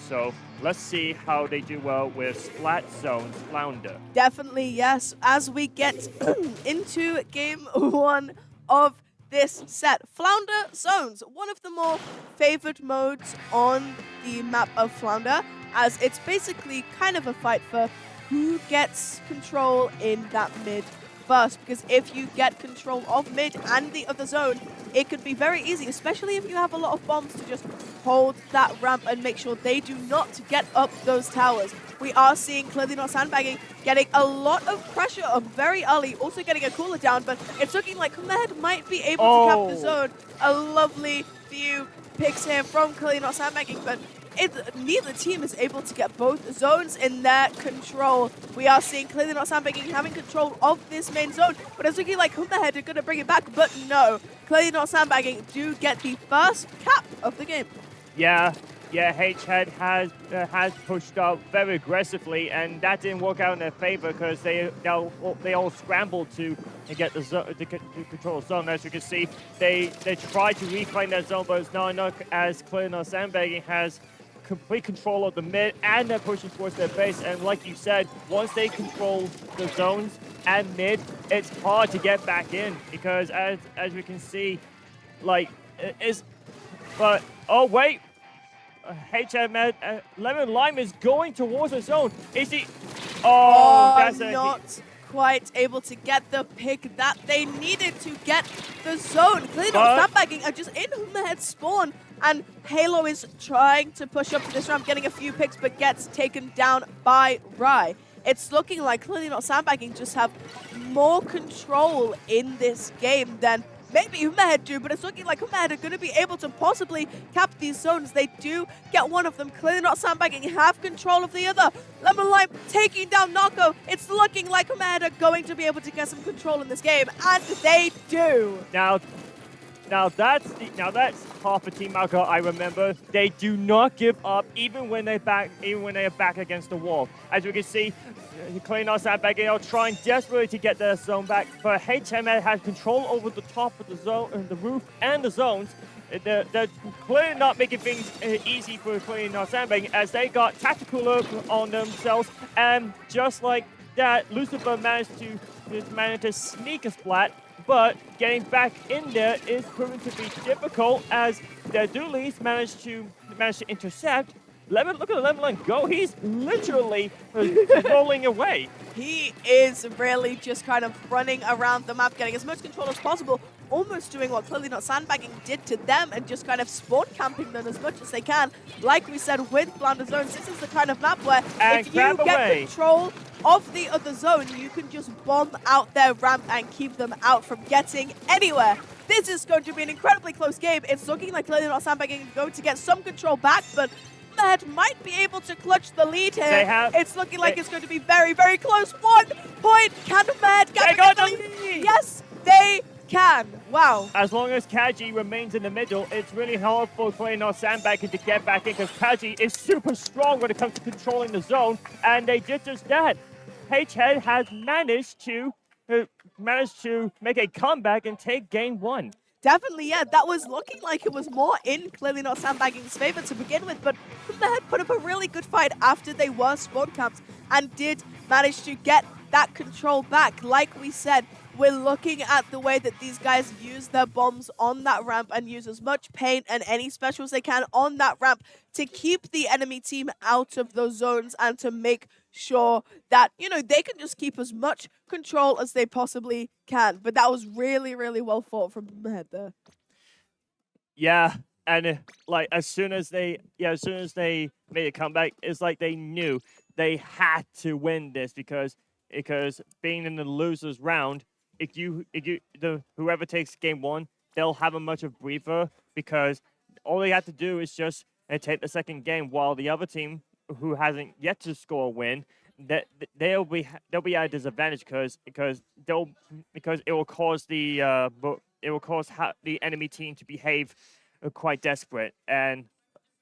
So let's see how they do well with Splat Zone's Flounder. Definitely, yes. As we get into game 1 of this set, Flounder Zones, one of the more favored modes on the map of Flounder, as it's basically kind of a fight for who gets control in that mid first, because if you get control of mid and the other zone, it could be very easy, especially if you have a lot of bombs, to just hold that ramp and make sure they do not get up those towers. We are seeing Clearly Not Sandbagging getting a lot of pressure up very early, also getting a cooler down, but it's looking like Hmmmmmerhead might be able to cap the zone. A lovely few picks here from Clearly Not Sandbagging, but neither team is able to get both zones in their control. We are seeing Clearly Not Sandbagging having control of this main zone, but it's looking like Hmmmmmerhead are going to bring it back, but no. Clearly Not Sandbagging do get the first cap of the game. Yeah, Hhead has pushed up very aggressively, and that didn't work out in their favor because they all scrambled to get the zone, to control the zone. As you can see, they tried to reclaim that zone, but it's not enough, as Clearly Not Sandbagging has complete control of the mid, and they're pushing towards their base. And like you said, once they control the zones and mid, it's hard to get back in, because as we can see, like but oh wait, Lemon Lime is going towards the zone. Is he? Oh, that's not quite able to get the pick that they needed to get the zone. Clearly Not Sandbagging are just in Hmmmmmerhead's spawn, and Halo is trying to push up to this ramp, getting a few picks, but gets taken down by Rye. It's looking like Clearly Not Sandbagging just have more control in this game than maybe Hmmmmmerhead do, but it's looking like Hmmmmmerhead are going to be able to possibly cap these zones. They do get one of them. Clearly Not Sandbagging have control of the other. Lemon Lime taking down Narco. It's looking like Hmmmmmerhead are going to be able to get some control in this game, and they do. Now that's half a team alcohol. I remember they do not give up even when they are back against the wall. As we can see, Clearly Not Sandbagging are trying desperately to get their zone back, but Hmmmmmerhead has control over the top of the zone, the roof, and the zones. They're clearly not making things easy for Clearly Not Sandbagging, as they got tactical look on themselves, and just like that, Lucifer managed to sneak a Splat. But getting back in there is proving to be difficult, as the Doolies managed to intercept. Look at Lemon Lime go. He's literally rolling away. He is really just kind of running around the map, getting as much control as possible, almost doing what Clearly Not Sandbagging did to them, and just kind of spawn camping them as much as they can. Like we said with Flounder Zones, this is the kind of map where if you get control of the other zone, you can just bomb out their ramp and keep them out from getting anywhere. This is going to be an incredibly close game. It's looking like Clearly Not Sandbagging are going to get some control back, but Hmmmmmerhead might be able to clutch the lead here. It's looking like it's going to be very, very close. 1 point. Can Hmmmmmerhead get the lead? Yes, they can. Wow. As long as Kaji remains in the middle, it's really hard for Clearly Not Sandbagging to get back in, because Kaji is super strong when it comes to controlling the zone, and they did just that. Hhead has managed to make a comeback and take game 1. Definitely, yeah. That was looking like it was more in Clearly Not Sandbagging's favor to begin with, but Hmmmmmerhead put up a really good fight after they were spawn camped and did manage to get that control back. Like we said, we're looking at the way that these guys use their bombs on that ramp and use as much paint and any specials they can on that ramp to keep the enemy team out of those zones, and to make sure that, you know, they can just keep as much control as they possibly can. But that was really, really well fought from Hmmmmmerhead there. Yeah, and like as soon as they made a comeback, it's like they knew they had to win this, because being in the losers round, whoever takes game 1, they'll have a much of breather, because all they have to do is just take the second game, while the other team, who hasn't yet to score a win, that they'll be at a disadvantage, because it will cause the the enemy team to behave quite desperate. And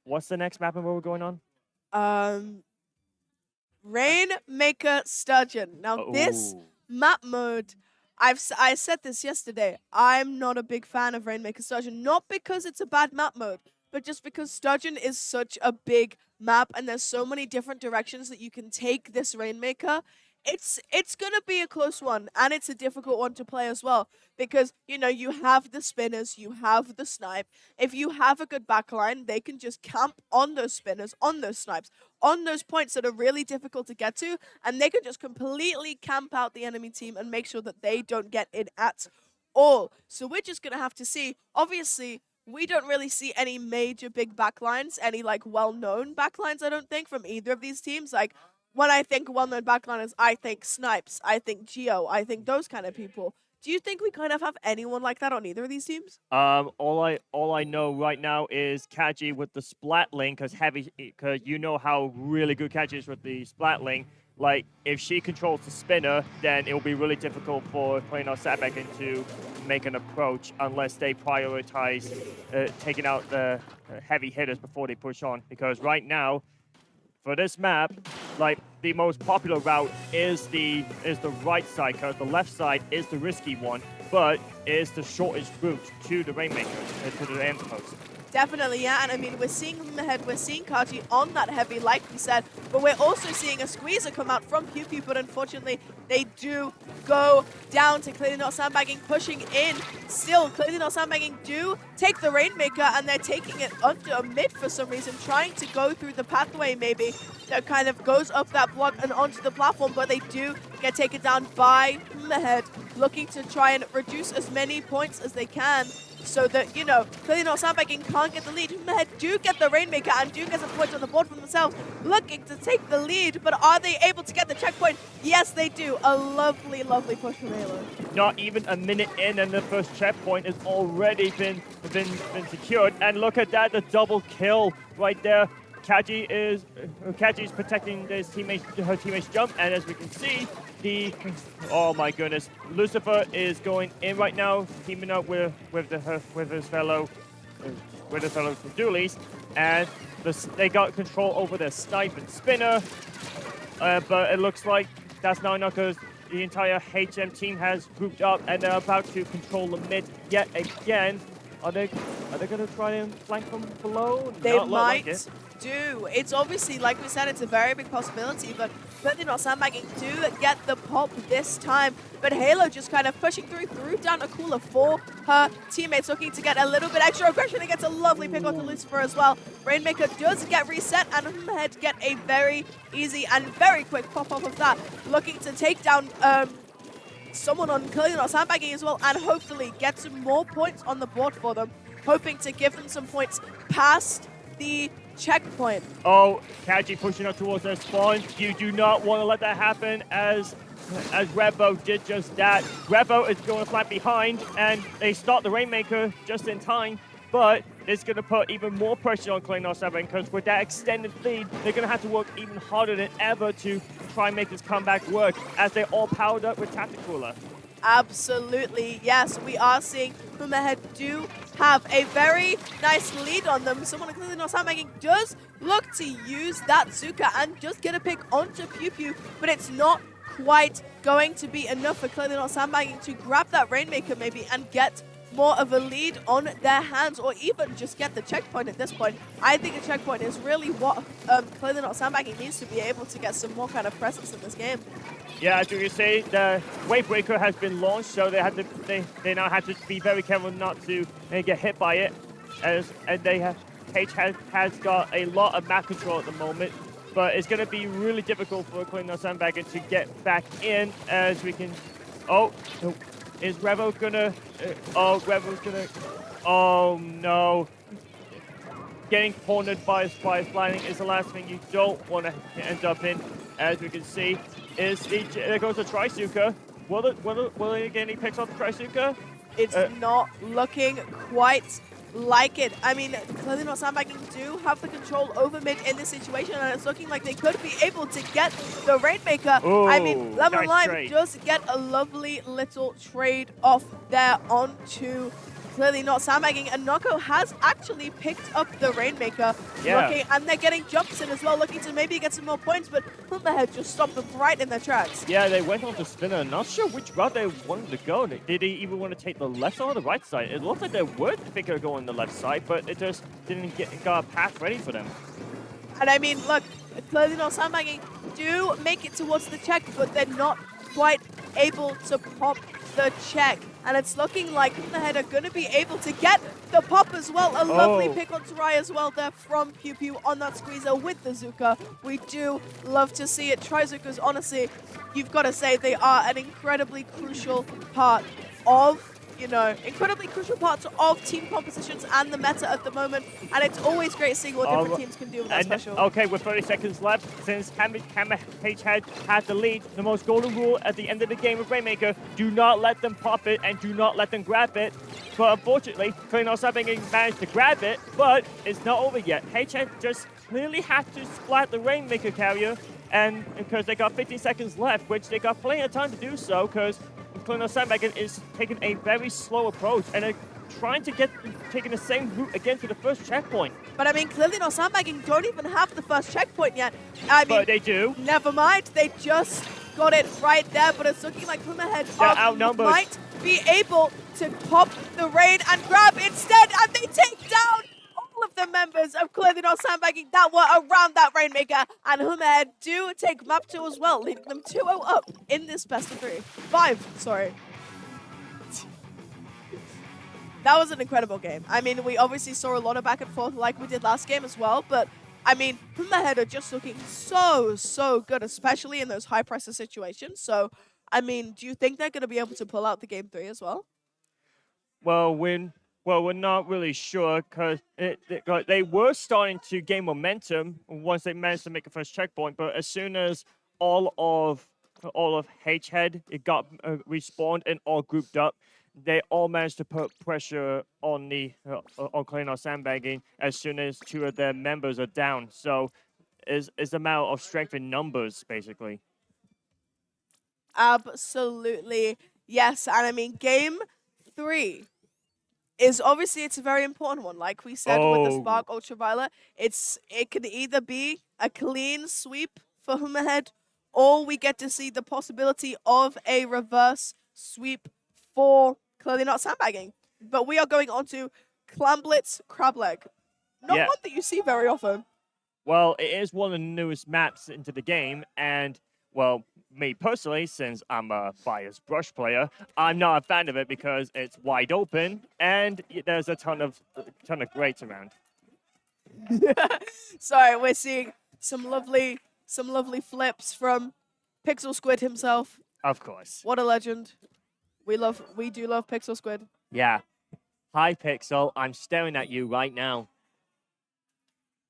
what's the next map and where we're going on? Rainmaker Sturgeon. Now this map mode, I said this yesterday, I'm not a big fan of Rainmaker Sturgeon, not because it's a bad map mode, but just because Sturgeon is such a big map and there's so many different directions that you can take this Rainmaker, it's gonna be a close one, and it's a difficult one to play as well because you have the spinners, you have the snipe. If you have a good backline, they can just camp on those spinners, on those snipes, on those points that are really difficult to get to, and they can just completely camp out the enemy team and make sure that they don't get in at all. So we're just gonna have to see. Obviously, we don't really see any major big backlines, any like well-known backlines, I don't think, from either of these teams. Like, when I think well-known backliners, I think Snipes, I think Geo, I think those kind of people. Do you think we kind of have anyone like that on either of these teams? All I know right now is Kaji with the Splat lane, because you know how really good Kaji is with the Splat lane. Like, if she controls the spinner, then it will be really difficult for Clearly Not Sandbagging to make an approach unless they prioritize taking out the heavy hitters before they push on. Because right now, for this map, like, the most popular route is the right side, because the left side is the risky one, but is the shortest route to the Rainmaker, to the end post. Definitely, yeah. And I mean, we're seeing Hmmmmmerhead, we're seeing Kaji on that heavy, like we said, but we're also seeing a squeezer come out from Pew Pew, but unfortunately, they do go down to Clearly Not Sandbagging, pushing in. Still, Clearly Not Sandbagging do take the Rainmaker, and they're taking it under a mid for some reason, trying to go through the pathway maybe that kind of goes up that block and onto the platform, but they do get taken down by Hmmmmmerhead, looking to try and reduce as many points as they can, so that, Clearly Not Sandbagging can't get the lead. Hmmmmmerhead do get the Rainmaker and do get some points on the board for themselves, looking to take the lead, but are they able to get the checkpoint? Yes, they do. A lovely, lovely push from Halo. Not even a minute in, and the first checkpoint has already been secured. And look at that, the double kill right there. Kaji is protecting her teammate's jump, and as we can see, oh my goodness, Lucifer is going in right now, teaming up with his fellow Doolies, and they got control over their snipe and spinner, but it looks like that's not enough because the entire HM team has grouped up and they're about to control the mid yet again. Are they going to try and flank from below? They might do. It's obviously, like we said, it's a very big possibility, but Clearly Not Sandbagging do get the pop this time. But Halo just kind of pushing threw down a cooler for her teammates, looking to get a little bit extra aggression. He gets a lovely pick onto Lucifer as well. Rainmaker does get reset, and Hmmmmmerhead get a very easy and very quick pop off of that, looking to take down someone on Clearly Not Sandbagging as well, and hopefully get some more points on the board for them, hoping to give them some points past the checkpoint. Oh, Kaji pushing up towards their spawn. You do not want to let that happen, as Revo did just that. Revo is going to flank behind, and they start the Rainmaker just in time, but it's going to put even more pressure on Clearly Not Sandbagging, because with that extended lead, they're going to have to work even harder than ever to try and make this comeback work, as they're all powered up with Tacticooler. Absolutely, yes. We are seeing Hmmmmmerhead do have a very nice lead on them. Someone on Clearly Not Sandbagging does look to use that Zuka and just get a pick onto Pew Pew, but it's not quite going to be enough for Clearly Not Sandbagging to grab that Rainmaker maybe and get more of a lead on their hands, or even just get the checkpoint at this point. I think a checkpoint is really what Clearly Not Sandbagging needs to be able to get some more kind of presence in this game. Yeah, as you can see, the Wave Breaker has been launched, so they now have to be very careful not to get hit by it. And H has got a lot of map control at the moment, but it's going to be really difficult for Clearly Not Sandbagging to get back in, as we can. Oh, is Revo gonna? Revo's gonna. Oh no! Getting cornered by a spy flying is the last thing you don't want to end up in. As we can see, there goes the Trisuka. Will they get any picks off the Trisuka? It's not looking quite like it. I mean, Clearly Not Sandbagging do have the control over mid in this situation, and it's looking like they could be able to get the Rainmaker. Ooh, I mean, Lemon nice Lime trade. just get a lovely little trade off there onto Clearly Not Sandbagging, and Noko has actually picked up the Rainmaker, Yeah. and they're getting jumps in as well, looking to maybe get some more points, but Hmmmmmerhead just stopped them right in their tracks. Yeah, they went on to Spinner. Not sure which route they wanted to go. Did they even want to take the left side or the right side? It looked like they were thinking of going the left side, but it just didn't got a path ready for them. And I mean, look, Clearly Not Sandbagging do make it towards the check, but they're not quite able to pop the check. And it's looking like Hmmmmmerhead are going to be able to get the pop as well. A lovely pick on Tarai as well there from Pew Pew on that squeezer with the Zuka. We do love to see it. Tri-Zukas, honestly, you've got to say they are an incredibly crucial part of incredibly crucial parts of team compositions and the meta at the moment, and it's always great seeing what different teams can do with that special. Okay, with 30 seconds left, since Hmmmmmerhead had the lead, the most golden rule at the end of the game with Rainmaker, do not let them pop it and do not let them grab it. But unfortunately, Clearly Not Sandbagging managed to grab it, but it's not over yet. HHead just clearly had to splat the Rainmaker carrier, and because they got 15 seconds left, which they got plenty of time to do so, because Clearly Not Sandbagging is taking a very slow approach and are trying to taking the same route again to the first checkpoint. But I mean, Clearly Not Sandbagging don't even have the first checkpoint yet. I mean, but they do. Never mind, they just got it right there, but it's looking like Hmmmmmerhead might be able to pop the raid and grab instead, and they take down all of the members of Clearly Not Sandbagging that were around that Rainmaker, and Hmmmmmerhead do take map 2 as well, leading them 2-0 up in this best of 5, sorry. That was an incredible game. I mean, we obviously saw a lot of back and forth like we did last game as well, but I mean, Hmmmmmerhead are just looking so good, especially in those high pressure situations. So, I mean, do you think they're going to be able to pull out the game 3 as well? Well, we're not really sure, because they were starting to gain momentum once they managed to make a first checkpoint, but as soon as all of HHead got respawned and all grouped up, they all managed to put pressure on on Clearly Not Sandbagging as soon as 2 of their members are down. So it's a matter of strength in numbers, basically. Absolutely, yes. And I mean, game 3 is obviously, it's a very important one. Like we said with the Spark Ultraviolet, it can either be a clean sweep for Hmmmmmerhead, or we get to see the possibility of a reverse sweep for Clearly Not Sandbagging. But we are going on to Clamblitz Crableg. Not one that you see very often. Well, it is one of the newest maps into the game, and, well, me personally, since I'm a biased brush player, I'm not a fan of it because it's wide open and there's a ton of grates around. Sorry, we're seeing some lovely flips from Pixel Squid himself. Of course. What a legend. We do love Pixel Squid. Yeah. Hi, Pixel. I'm staring at you right now.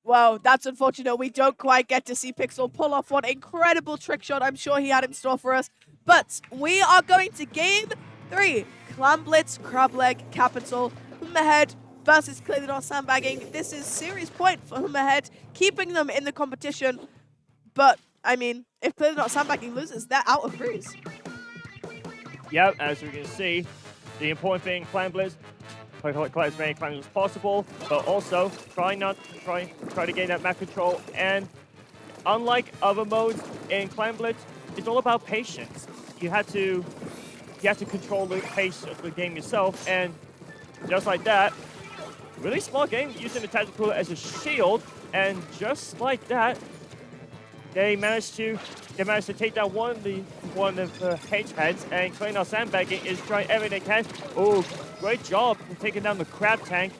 Well, that's unfortunate. We don't quite get to see Pixel pull off what incredible trick shot I'm sure he had in store for us. But we are going to game 3. Clamblitz, Crableg, Capital, Hmmmmmerhead versus Clearly Not Sandbagging. This is series point for Hmmmmmerhead, keeping them in the competition. But, I mean, if Clearly Not Sandbagging loses, they're out of freeze. Yep, as we can see, the important thing in Clamblitz, collect as many climbs as possible, but also try to gain that map control. And unlike other modes in Clamblitz, it's all about patience. You have to control the pace of the game yourself, and just like that, really smart game using the tactical cooler as a shield, and just like that, they managed to take down one of the HHeads, and Clearly Not Sandbagging is trying everything they can. Oh, great job taking down the crab tank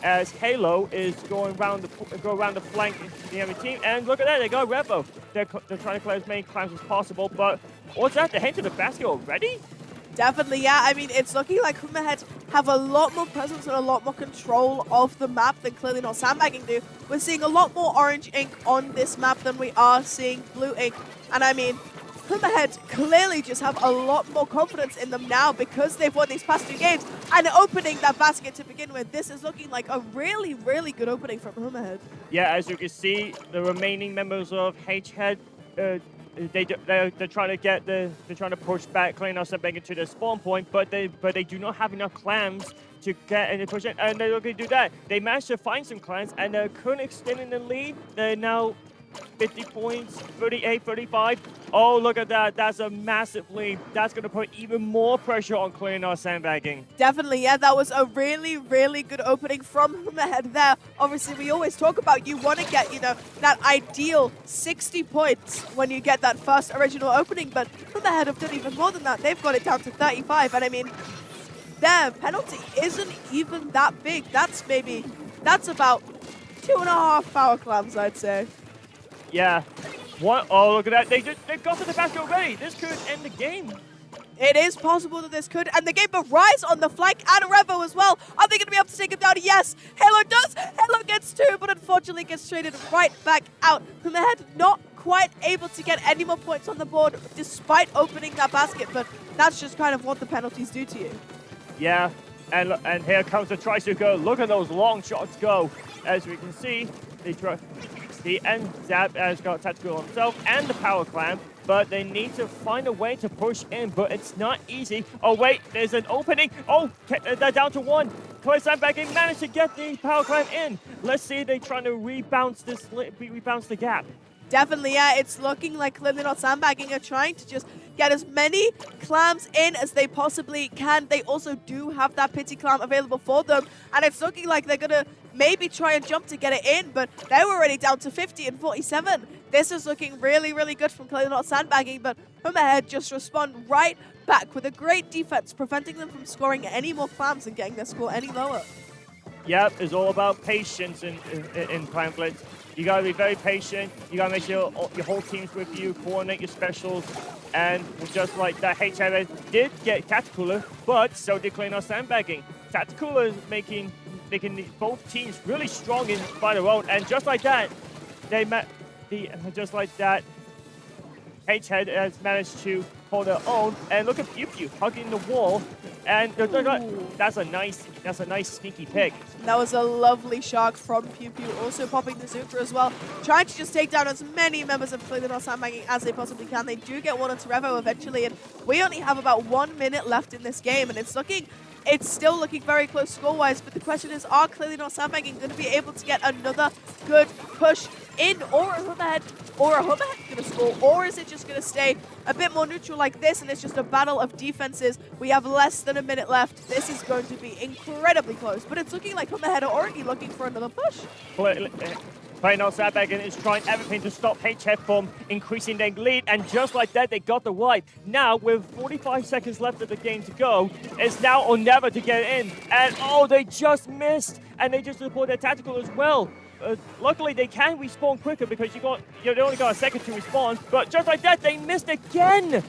as Halo is going around the flank of the enemy team. And look at that, they got Revo. They're trying to collect as many climbs as possible, but what's that? They head to the basket already? Definitely, yeah. I mean, it's looking like Hmmmmmerhead have a lot more presence and a lot more control of the map than Clearly Not Sandbagging do. We're seeing a lot more orange ink on this map than we are seeing blue ink. And I mean, Hmmmmmerhead clearly just have a lot more confidence in them now because they've won these past 2 games. And opening that basket to begin with, this is looking like a really, really good opening from Hmmmmmerhead. Yeah, as you can see, the remaining members of HHead they're trying to push back Clearly Not Sandbagging to their spawn point, but they do not have enough clams to get any push in, and they're looking to do that. They managed to find some clams, and they're currently extending the lead. They're now 50 points, 38, 35. Oh, look at that. That's a massive lead. That's going to put even more pressure on Clearly Not Sandbagging. Definitely, yeah, that was a really, really good opening from Hmmmerhead there. Obviously, we always talk about you want to get, that ideal 60 points when you get that first original opening, but Hmmmerhead have done even more than that. They've got it down to 35, and I mean, their penalty isn't even that big. That's about 2.5 power clams, I'd say. Yeah. What? Oh, look at that. They got to the basket already. This could end the game. It is possible that this could end the game, but Rise on the flank and Revo as well. Are they going to be able to take him down? Yes. Halo does. Halo gets 2, but unfortunately gets traded right back out. Hmmmerhead not quite able to get any more points on the board despite opening that basket, but that's just kind of what the penalties do to you. Yeah. And here comes the tricycle. Look at those long shots go. As we can see, and Zap has got tactical himself and the power clam, but they need to find a way to push in, but it's not easy. Oh wait, there's an opening. Oh, they're down to 1. Clearly Sandbagging managed to get the power clam in. Let's see if they're trying to rebounce the gap. Definitely, yeah. It's looking like Clearly Not Sandbagging are trying to just get as many clams in as they possibly can. They also do have that pity clam available for them, and it's looking like they're going to maybe try and jump to get it in, but they're already down to 50 and 47. This is looking really, really good from Clearly Not Sandbagging, but Hmmmerhead just respond right back with a great defense, preventing them from scoring any more clams and getting their score any lower. Yep, it's all about patience in Clam Blitz. You gotta be very patient. You gotta make sure your whole team's with you, coordinate your specials, and just like that, HMS did get Tacticooler, but so did Clearly Not Sandbagging. Tacticooler is making both teams really strong in by their own, and just like that, H-Head has managed to hold their own, and look at Pew Pew hugging the wall, and that's a nice sneaky pick. That was a lovely shot from Pew Pew, also popping the Zutra as well, trying to just take down as many members of Clearly Not Sandbagging as they possibly can. They do get one onto Revo eventually, and we only have about 1 minute left in this game, and it's still looking very close score-wise, but the question is, are Clearly Not Sandbagging going to be able to get another good push in, or a Hmmmerhead going to score, or is it just going to stay a bit more neutral like this, and it's just a battle of defenses? We have less than a minute left. This is going to be incredibly close, but it's looking like Hmmmerhead are already looking for another push. Clearly Not Sandbagging is trying everything to stop HF from increasing their lead, and just like that, they got the wipe. Now, with 45 seconds left of the game to go, it's now or never to get in. And oh, they just missed, and they just deployed their tactical as well. Luckily, they can respawn quicker because they only got a second to respawn. But just like that, they missed again.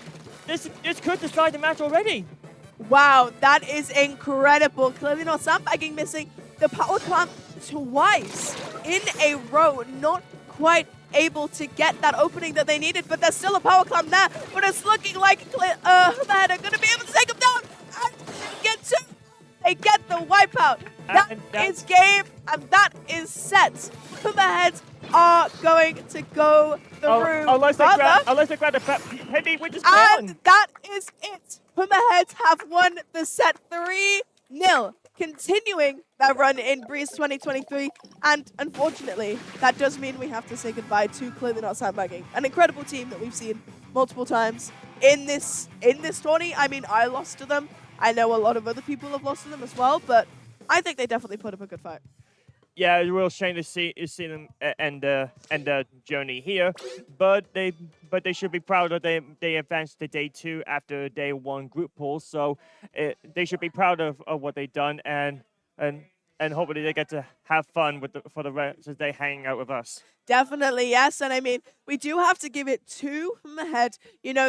This could decide the match already. Wow, that is incredible. Clearly Not Sandbagging missing the power clam twice in a row, not quite able to get that opening that they needed, but there's still a power clam there, but it's looking like Hmmmerhead are going to be able to take them down, and they get the wipeout. That is game, and that is set. Hmmmerhead are going to go through. Unless they grab the penny, which is gone. And that is it. Hmmmerhead have won the set 3-0. Continuing that run in Breeze 2023, and unfortunately, that does mean we have to say goodbye to Clearly Not Sandbagging, an incredible team that we've seen multiple times in this tourney. I mean, I lost to them. I know a lot of other people have lost to them as well, but I think they definitely put up a good fight. Yeah, it's a real shame to see them end the journey here, but they should be proud that they advanced to day 2 after day 1 group pool. So they should be proud of what they've done, and hopefully they get to have fun for the rest of the day hanging out with us. Definitely, yes. And I mean, we do have to give it to Hmmmerhead.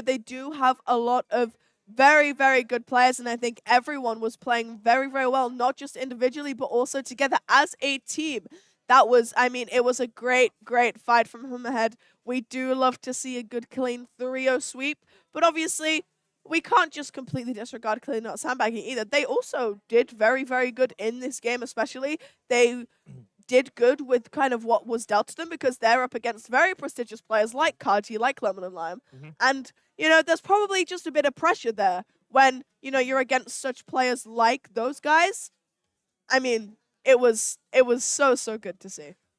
They do have a lot of very, very good players, and I think everyone was playing very, very well, not just individually, but also together as a team. It was a great, great fight from Hmmmerhead. We do love to see a good, clean 3-0 sweep, but obviously, we can't just completely disregard Clearly Not Sandbagging either. They also did very, very good in this game, especially. They did good with kind of what was dealt to them because they're up against very prestigious players like Carti, like Lemon and Lime. And, there's probably just a bit of pressure there when, you're against such players like those guys. I mean, it was so good to see.